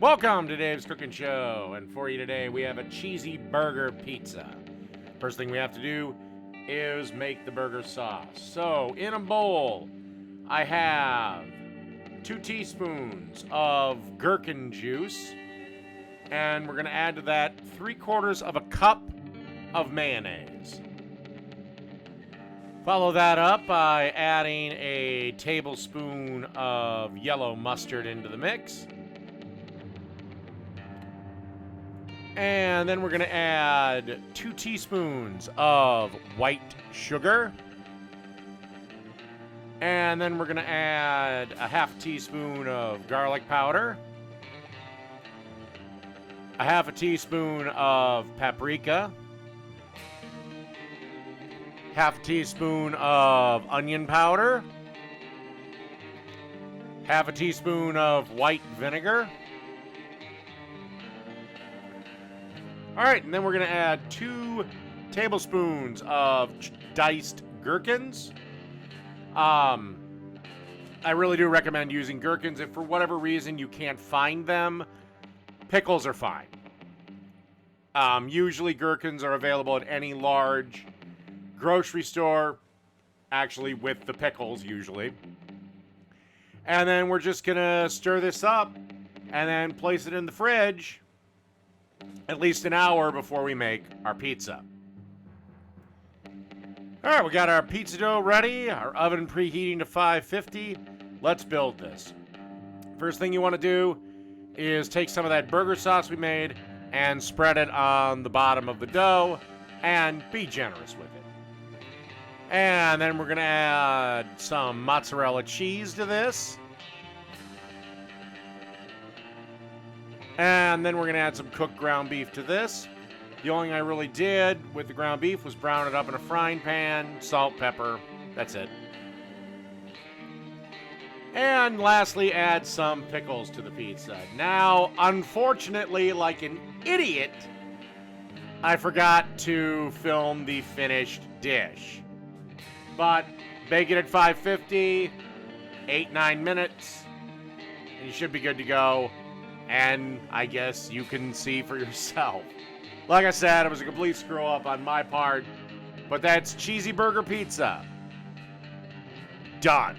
Welcome to Dave's Cooking Show, and for you today we have a cheesy burger pizza. First thing we have to do is make the burger sauce. So in a bowl, I have 2 teaspoons of gherkin juice, and we're going to add to that 3/4 of a cup of mayonnaise. Follow that up by adding a tablespoon of yellow mustard into the mix. And then we're going to add 2 teaspoons of white sugar. And then we're going to add a 1/2 teaspoon of garlic powder. A 1/2 teaspoon of paprika. 1/2 teaspoon of onion powder. 1/2 teaspoon of white vinegar. All right, and then we're going to add 2 tablespoons of diced gherkins. I really do recommend using gherkins. If for whatever reason you can't find them, pickles are fine. Usually gherkins are available at any large grocery store, actually with the pickles usually. And then we're just going to stir this up and then place it in the fridge at least an hour before we make our pizza. All right, we got our pizza dough ready, our oven preheating to 550. Let's build this. First thing you want to do is take some of that burger sauce we made and spread it on the bottom of the dough and be generous with it. And then we're going to add some mozzarella cheese to this. And then we're going to add some cooked ground beef to this. The only thing I really did with the ground beef was brown it up in a frying pan, salt, pepper, that's it. And lastly, add some pickles to the pizza. Now, unfortunately, like an idiot, I forgot to film the finished dish. But bake it at 550, 8-9 minutes, and you should be good to go. And I guess you can see for yourself. Like I said, it was a complete screw up on my part, but that's CheesyBurger Pizza. Done.